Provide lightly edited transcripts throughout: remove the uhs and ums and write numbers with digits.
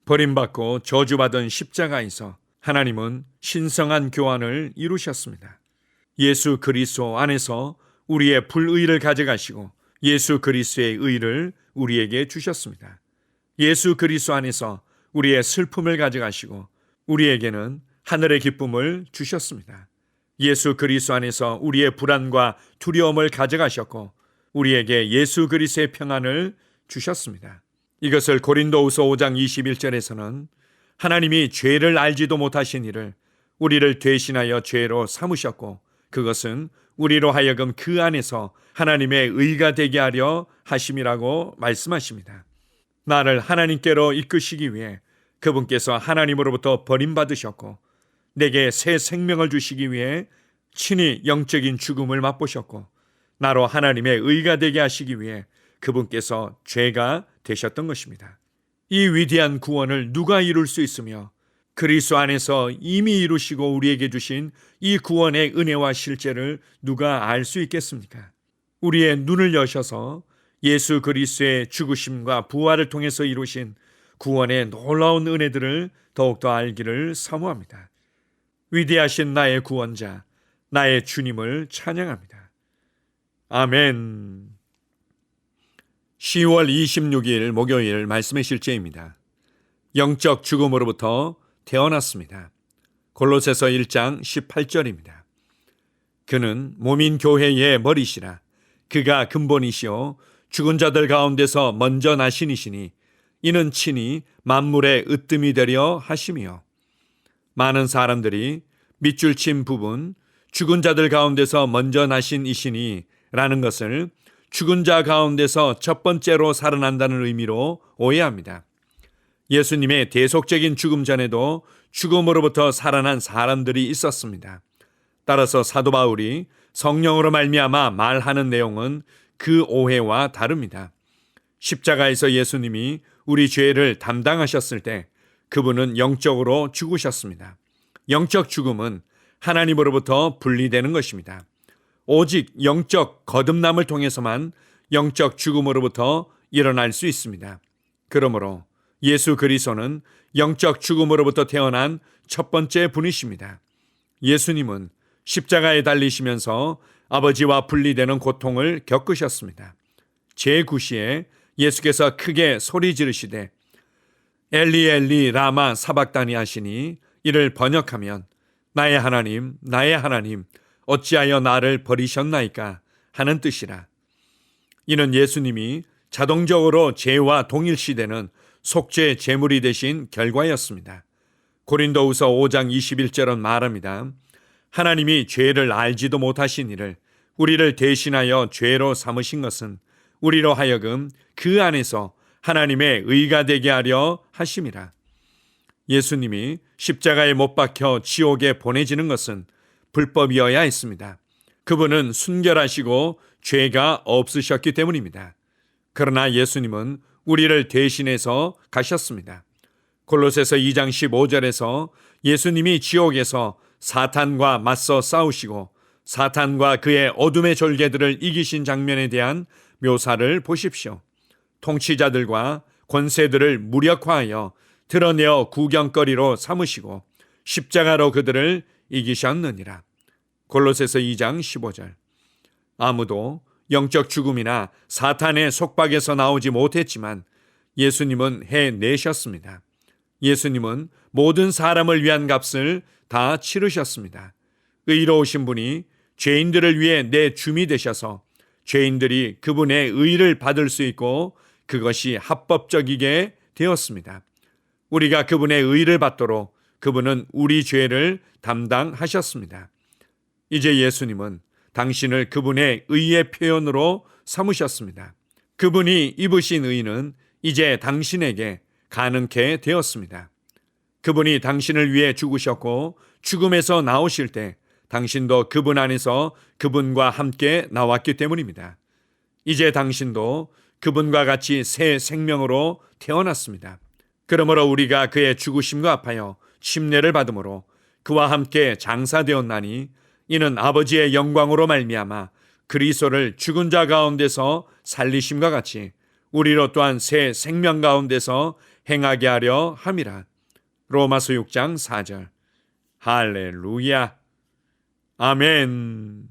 버림받고 저주받은 십자가에서 하나님은 신성한 교환을 이루셨습니다. 예수 그리스도 안에서 우리의 불의를 가져가시고 예수 그리스도의 의를 우리에게 주셨습니다. 예수 그리스도 안에서 우리의 슬픔을 가져가시고 우리에게는 하늘의 기쁨을 주셨습니다. 예수 그리스도 안에서 우리의 불안과 두려움을 가져가셨고 우리에게 예수 그리스도의 평안을 주셨습니다. 이것을 고린도후서 5장 21절에서는 하나님이 죄를 알지도 못하신 이를 우리를 대신하여 죄로 삼으셨고 그것은 우리로 하여금 그 안에서 하나님의 의가 되게 하려 하심이라고 말씀하십니다. 나를 하나님께로 이끄시기 위해 그분께서 하나님으로부터 버림받으셨고 내게 새 생명을 주시기 위해 친히 영적인 죽음을 맛보셨고 나로 하나님의 의가 되게 하시기 위해 그분께서 죄가 되셨던 것입니다. 이 위대한 구원을 누가 이룰 수 있으며 그리스도 안에서 이미 이루시고 우리에게 주신 이 구원의 은혜와 실제를 누가 알 수 있겠습니까? 우리의 눈을 여셔서 예수 그리스도의 죽으심과 부활을 통해서 이루신 구원의 놀라운 은혜들을 더욱더 알기를 사모합니다. 위대하신 나의 구원자, 나의 주님을 찬양합니다. 아멘. 10월 26일 목요일 말씀의 실제입니다. 영적 죽음으로부터 태어났습니다. 골로새서 1장 18절입니다. 그는 몸인 교회의 머리시라. 그가 근본이시요 죽은 자들 가운데서 먼저 나신 이시니 이는 친히 만물의 으뜸이 되려 하심이요. 많은 사람들이 밑줄 친 부분 죽은 자들 가운데서 먼저 나신 이시니 라는 것을 죽은 자 가운데서 첫 번째로 살아난다는 의미로 오해합니다. 예수님의 대속적인 죽음 전에도 죽음으로부터 살아난 사람들이 있었습니다. 따라서 사도 바울이 성령으로 말미암아 말하는 내용은 그 오해와 다릅니다. 십자가에서 예수님이 우리 죄를 담당하셨을 때 그분은 영적으로 죽으셨습니다. 영적 죽음은 하나님으로부터 분리되는 것입니다. 오직 영적 거듭남을 통해서만 영적 죽음으로부터 일어날 수 있습니다. 그러므로 예수 그리스도는 영적 죽음으로부터 태어난 첫 번째 분이십니다. 예수님은 십자가에 달리시면서 아버지와 분리되는 고통을 겪으셨습니다. 제9시에 예수께서 크게 소리 지르시되 엘리 엘리 라마 사박다니 하시니 이를 번역하면 나의 하나님 어찌하여 나를 버리셨나이까 하는 뜻이라. 이는 예수님이 자동적으로 죄와 동일시되는 속죄 제물이 되신 결과였습니다. 고린도후서 5장 21절은 말합니다. 하나님이 죄를 알지도 못하신 이를 우리를 대신하여 죄로 삼으신 것은 우리로 하여금 그 안에서 하나님의 의가 되게 하려 하심이라. 예수님이 십자가에 못 박혀 지옥에 보내지는 것은 불법이어야 했습니다. 그분은 순결하시고 죄가 없으셨기 때문입니다. 그러나 예수님은 우리를 대신해서 가셨습니다. 골로새서 2장 15절에서 예수님이 지옥에서 사탄과 맞서 싸우시고 사탄과 그의 어둠의 졸개들을 이기신 장면에 대한 묘사를 보십시오. 통치자들과 권세들을 무력화하여 드러내어 구경거리로 삼으시고 십자가로 그들을 이기셨느니라. 골로새서 2장 15절. 아무도 영적 죽음이나 사탄의 속박에서 나오지 못했지만 예수님은 해내셨습니다. 예수님은 모든 사람을 위한 값을 다 치르셨습니다. 의로우신 분이 죄인들을 위해 내 줌이 되셔서 죄인들이 그분의 의를 받을 수 있고 그것이 합법적이게 되었습니다. 우리가 그분의 의를 받도록 그분은 우리 죄를 담당하셨습니다. 이제 예수님은 당신을 그분의 의의 표현으로 삼으셨습니다. 그분이 입으신 의는 이제 당신에게 가능케 되었습니다. 그분이 당신을 위해 죽으셨고 죽음에서 나오실 때 당신도 그분 안에서 그분과 함께 나왔기 때문입니다. 이제 당신도 그분과 같이 새 생명으로 태어났습니다. 그러므로 우리가 그의 죽으심과 합하여 침례를 받음으로 그와 함께 장사되었나니 이는 아버지의 영광으로 말미암아 그리스도를 죽은 자 가운데서 살리심과 같이 우리로 또한 새 생명 가운데서 행하게 하려 함이라. 로마서 6장 4절. 할렐루야. 아멘.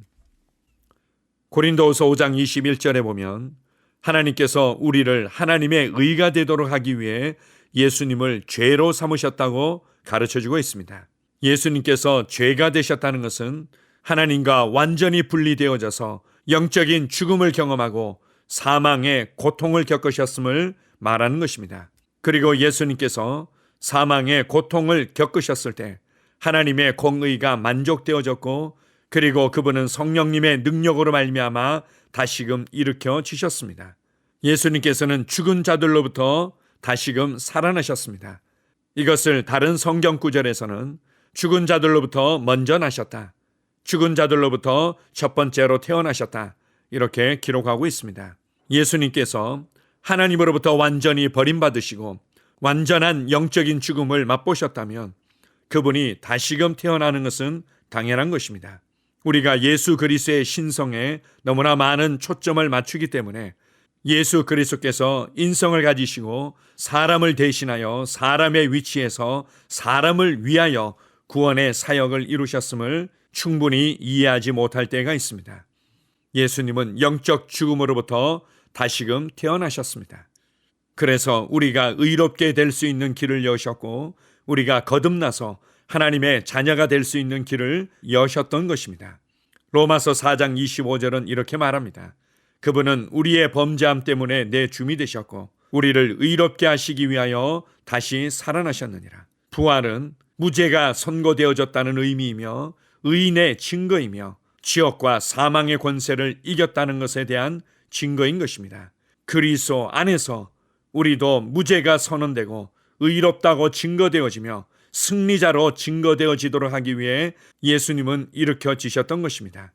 고린도후서 5장 21절에 보면 하나님께서 우리를 하나님의 의가 되도록 하기 위해 예수님을 죄로 삼으셨다고 가르쳐주고 있습니다. 예수님께서 죄가 되셨다는 것은 하나님과 완전히 분리되어져서 영적인 죽음을 경험하고 사망의 고통을 겪으셨음을 말하는 것입니다. 그리고 예수님께서 사망의 고통을 겪으셨을 때 하나님의 공의가 만족되어졌고, 그리고 그분은 성령님의 능력으로 말미암아 다시금 일으켜 주셨습니다. 예수님께서는 죽은 자들로부터 다시금 살아나셨습니다. 이것을 다른 성경 구절에서는 죽은 자들로부터 먼저 나셨다, 죽은 자들로부터 첫 번째로 태어나셨다, 이렇게 기록하고 있습니다. 예수님께서 하나님으로부터 완전히 버림받으시고 완전한 영적인 죽음을 맛보셨다면 그분이 다시금 태어나는 것은 당연한 것입니다. 우리가 예수 그리스도의 신성에 너무나 많은 초점을 맞추기 때문에 예수 그리스도께서 인성을 가지시고 사람을 대신하여 사람의 위치에서 사람을 위하여 구원의 사역을 이루셨음을 충분히 이해하지 못할 때가 있습니다. 예수님은 영적 죽음으로부터 다시금 태어나셨습니다. 그래서 우리가 의롭게 될 수 있는 길을 여셨고 우리가 거듭나서 하나님의 자녀가 될 수 있는 길을 여셨던 것입니다. 로마서 4장 25절은 이렇게 말합니다. 그분은 우리의 범죄함 때문에 내 줌이 되셨고 우리를 의롭게 하시기 위하여 다시 살아나셨느니라. 부활은 무죄가 선고되어졌다는 의미이며 의인의 증거이며 지옥과 사망의 권세를 이겼다는 것에 대한 증거인 것입니다. 그리스도 안에서 우리도 무죄가 선언되고 의롭다고 증거되어지며 승리자로 증거되어지도록 하기 위해 예수님은 일으켜지셨던 것입니다.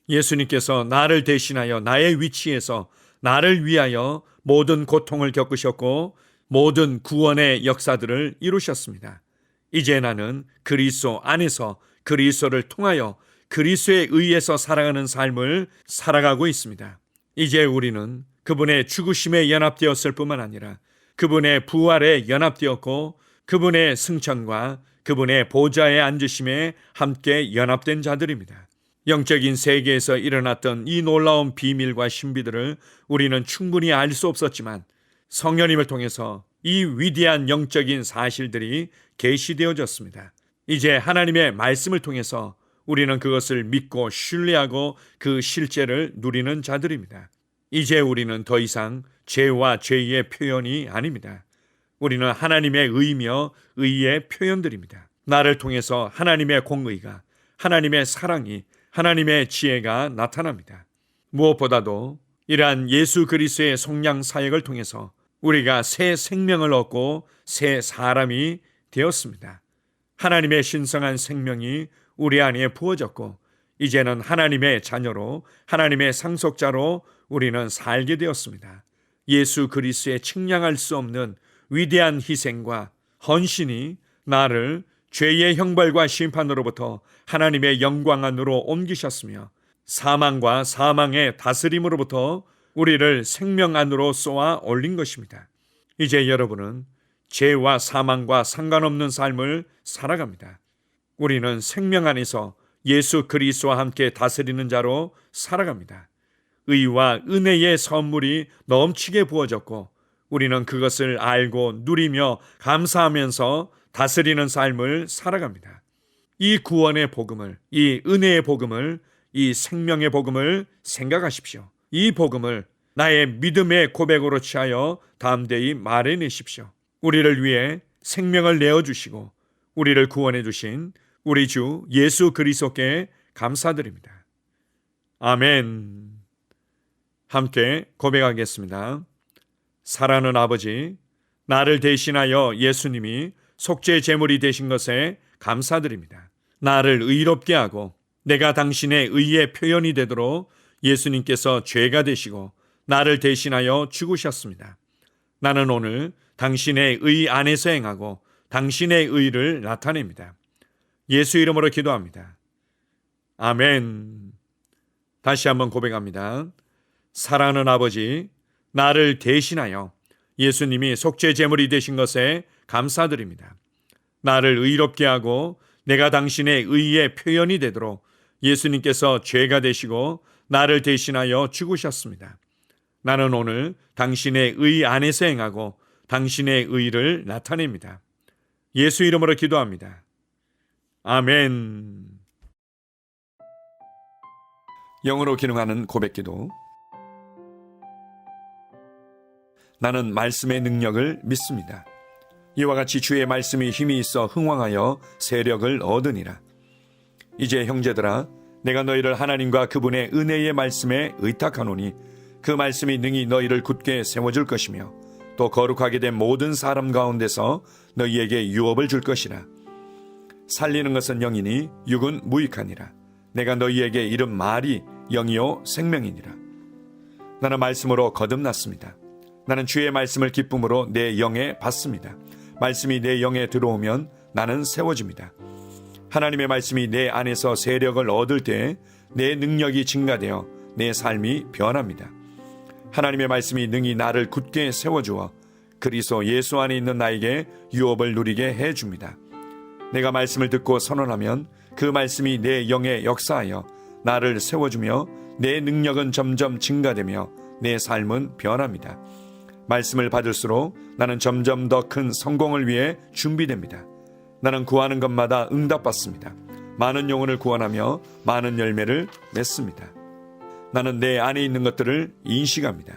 예수님께서 나를 대신하여 나의 위치에서 나를 위하여 모든 고통을 겪으셨고 모든 구원의 역사들을 이루셨습니다. 이제 나는 그리스도 안에서 그리스도를 통하여 그리스도에 의해서 살아가는 삶을 살아가고 있습니다. 이제 우리는 그분의 죽으심에 연합되었을 뿐만 아니라 그분의 부활에 연합되었고 그분의 승천과 그분의 보좌에 앉으심에 함께 연합된 자들입니다. 영적인 세계에서 일어났던 이 놀라운 비밀과 신비들을 우리는 충분히 알 수 없었지만 성령님을 통해서 이 위대한 영적인 사실들이 계시되어졌습니다. 이제 하나님의 말씀을 통해서 우리는 그것을 믿고 신뢰하고 그 실제를 누리는 자들입니다. 이제 우리는 더 이상 죄와 죄의 표현이 아닙니다. 우리는 하나님의 의며 의의 표현들입니다. 나를 통해서 하나님의 공의가, 하나님의 사랑이, 하나님의 지혜가 나타납니다. 무엇보다도 이러한 예수 그리스도의 속량 사역을 통해서 우리가 새 생명을 얻고 새 사람이 되었습니다. 하나님의 신성한 생명이 우리 안에 부어졌고 이제는 하나님의 자녀로 하나님의 상속자로 우리는 살게 되었습니다. 예수 그리스도의 측량할 수 없는 위대한 희생과 헌신이 나를 죄의 형벌과 심판으로부터 하나님의 영광 안으로 옮기셨으며 사망과 사망의 다스림으로부터 우리를 생명 안으로 쏘아 올린 것입니다. 이제 여러분은 죄와 사망과 상관없는 삶을 살아갑니다. 우리는 생명 안에서 예수 그리스도와 함께 다스리는 자로 살아갑니다. 의와 은혜의 선물이 넘치게 부어졌고 우리는 그것을 알고 누리며 감사하면서 다스리는 삶을 살아갑니다. 이 구원의 복음을, 이 은혜의 복음을, 이 생명의 복음을 생각하십시오. 이 복음을 나의 믿음의 고백으로 취하여 담대히 말해내십시오. 우리를 위해 생명을 내어주시고 우리를 구원해 주신 우리 주 예수 그리스도께 감사드립니다. 아멘. 함께 고백하겠습니다. 사랑하는 아버지, 나를 대신하여 예수님이 속죄 제물이 되신 것에 감사드립니다. 나를 의롭게 하고 내가 당신의 의의 표현이 되도록 예수님께서 죄가 되시고 나를 대신하여 죽으셨습니다. 나는 오늘 당신의 의 안에서 행하고 당신의 의를 나타냅니다. 예수 이름으로 기도합니다. 아멘. 다시 한번 고백합니다. 사랑하는 아버지, 나를 대신하여 예수님이 속죄 제물이 되신 것에 감사드립니다. 나를 의롭게 하고 내가 당신의 의의 표현이 되도록 예수님께서 죄가 되시고 나를 대신하여 죽으셨습니다. 나는 오늘 당신의 의 안에서 행하고 당신의 의를 나타냅니다. 예수 이름으로 기도합니다. 아멘. 영으로 기능하는 고백기도. 나는 말씀의 능력을 믿습니다. 이와 같이 주의 말씀이 힘이 있어 흥왕하여 세력을 얻으니라. 이제 형제들아, 내가 너희를 하나님과 그분의 은혜의 말씀에 의탁하노니 그 말씀이 능히 너희를 굳게 세워줄 것이며 또 거룩하게 된 모든 사람 가운데서 너희에게 유업을 줄 것이라. 살리는 것은 영이니 육은 무익하니라. 내가 너희에게 이른 말이 영이요 생명이니라. 나는 말씀으로 거듭났습니다. 나는 주의 말씀을 기쁨으로 내 영에 받습니다. 말씀이 내 영에 들어오면 나는 세워집니다. 하나님의 말씀이 내 안에서 세력을 얻을 때 내 능력이 증가되어 내 삶이 변합니다. 하나님의 말씀이 능히 나를 굳게 세워주어 그리스도 예수 안에 있는 나에게 유업을 누리게 해줍니다. 내가 말씀을 듣고 선언하면 그 말씀이 내 영에 역사하여 나를 세워주며 내 능력은 점점 증가되며 내 삶은 변합니다. 말씀을 받을수록 나는 점점 더 큰 성공을 위해 준비됩니다. 나는 구하는 것마다 응답받습니다. 많은 영혼을 구원하며 많은 열매를 맺습니다. 나는 내 안에 있는 것들을 인식합니다.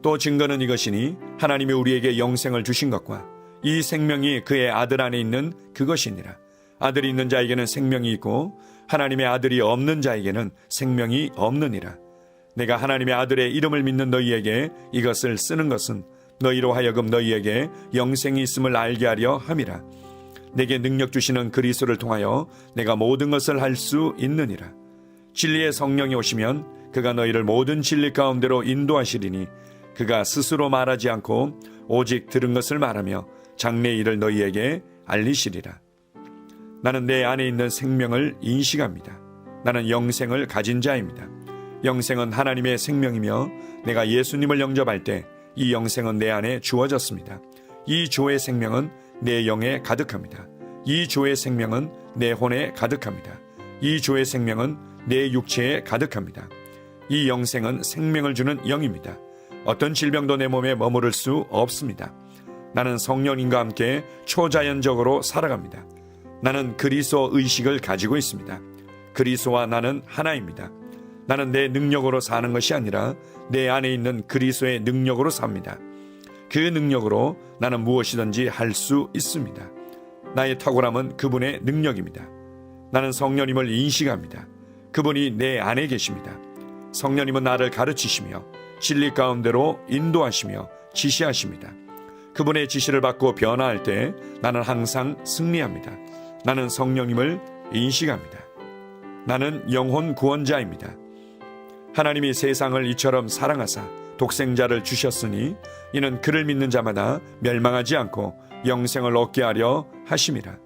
또 증거는 이것이니 하나님이 우리에게 영생을 주신 것과 이 생명이 그의 아들 안에 있는 그것이니라. 아들이 있는 자에게는 생명이 있고 하나님의 아들이 없는 자에게는 생명이 없느니라. 내가 하나님의 아들의 이름을 믿는 너희에게 이것을 쓰는 것은 너희로 하여금 너희에게 영생이 있음을 알게 하려 함이라. 내게 능력 주시는 그리스도를 통하여 내가 모든 것을 할 수 있느니라. 진리의 성령이 오시면 그가 너희를 모든 진리 가운데로 인도하시리니 그가 스스로 말하지 않고 오직 들은 것을 말하며 장래 일을 너희에게 알리시리라. 나는 내 안에 있는 생명을 인식합니다. 나는 영생을 가진 자입니다. 영생은 하나님의 생명이며 내가 예수님을 영접할 때 이 영생은 내 안에 주어졌습니다. 이 조의 생명은 내 영에 가득합니다. 이 조의 생명은 내 혼에 가득합니다. 이 조의 생명은 내 육체에 가득합니다. 이 영생은 생명을 주는 영입니다. 어떤 질병도 내 몸에 머무를 수 없습니다. 나는 성령님과 함께 초자연적으로 살아갑니다. 나는 그리스도 의식을 가지고 있습니다. 그리스도와 나는 하나입니다. 나는 내 능력으로 사는 것이 아니라 내 안에 있는 그리스도의 능력으로 삽니다. 그 능력으로 나는 무엇이든지 할 수 있습니다. 나의 탁월함은 그분의 능력입니다. 나는 성령님을 인식합니다. 그분이 내 안에 계십니다. 성령님은 나를 가르치시며 진리 가운데로 인도하시며 지시하십니다. 그분의 지시를 받고 변화할 때 나는 항상 승리합니다. 나는 성령님을 인식합니다. 나는 영혼 구원자입니다. 하나님이 세상을 이처럼 사랑하사 독생자를 주셨으니 이는 그를 믿는 자마다 멸망하지 않고 영생을 얻게 하려 하심이라.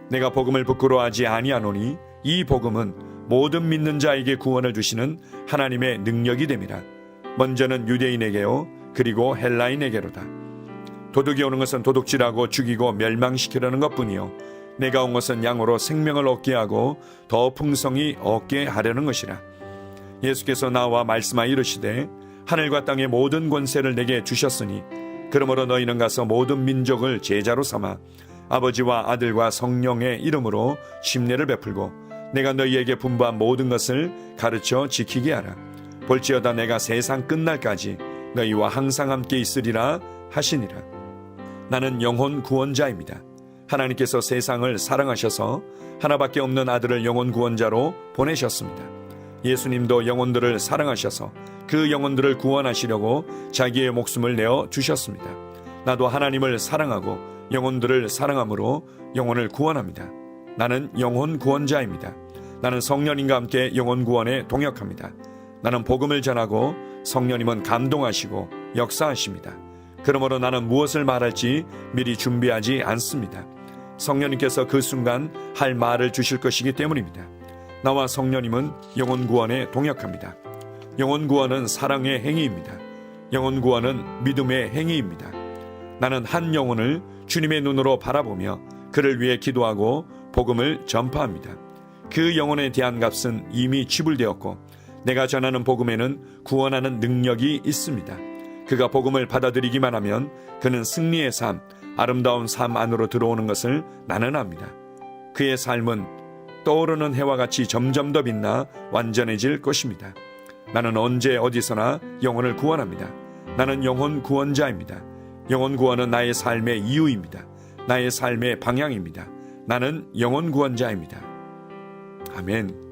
내가 복음을 부끄러워하지 아니하노니 이 복음은 모든 믿는 자에게 구원을 주시는 하나님의 능력이 됨이라. 먼저는 유대인에게요 그리고 헬라인에게로다. 도둑이 오는 것은 도둑질하고 죽이고 멸망시키려는 것뿐이요 내가 온 것은 양으로 생명을 얻게 하고 더 풍성히 얻게 하려는 것이라. 예수께서 나와 말씀하여 이르시되 하늘과 땅의 모든 권세를 내게 주셨으니 그러므로 너희는 가서 모든 민족을 제자로 삼아 아버지와 아들과 성령의 이름으로 침례를 베풀고 내가 너희에게 분부한 모든 것을 가르쳐 지키게 하라. 볼지어다 내가 세상 끝날까지 너희와 항상 함께 있으리라 하시니라. 나는 영혼 구원자입니다. 하나님께서 세상을 사랑하셔서 하나밖에 없는 아들을 영혼 구원자로 보내셨습니다. 예수님도 영혼들을 사랑하셔서 그 영혼들을 구원하시려고 자기의 목숨을 내어 주셨습니다. 나도 하나님을 사랑하고 영혼들을 사랑함으로 영혼을 구원합니다. 나는 영혼 구원자입니다. 나는 성령님과 함께 영혼 구원에 동역합니다. 나는 복음을 전하고 성령님은 감동하시고 역사하십니다. 그러므로 나는 무엇을 말할지 미리 준비하지 않습니다. 성령님께서 그 순간 할 말을 주실 것이기 때문입니다. 나와 성령님은 영혼 구원에 동역합니다. 영혼 구원은 사랑의 행위입니다. 영혼 구원은 믿음의 행위입니다. 나는 한 영혼을 주님의 눈으로 바라보며 그를 위해 기도하고 복음을 전파합니다. 그 영혼에 대한 값은 이미 지불되었고 내가 전하는 복음에는 구원하는 능력이 있습니다. 그가 복음을 받아들이기만 하면 그는 승리의 삶, 아름다운 삶 안으로 들어오는 것을 나는 압니다. 그의 삶은 떠오르는 해와 같이 점점 더 빛나 완전해질 것입니다. 나는 언제 어디서나 영혼을 구원합니다. 나는 영혼 구원자입니다. 영혼 구원은 나의 삶의 이유입니다. 나의 삶의 방향입니다. 나는 영혼 구원자입니다. 아멘.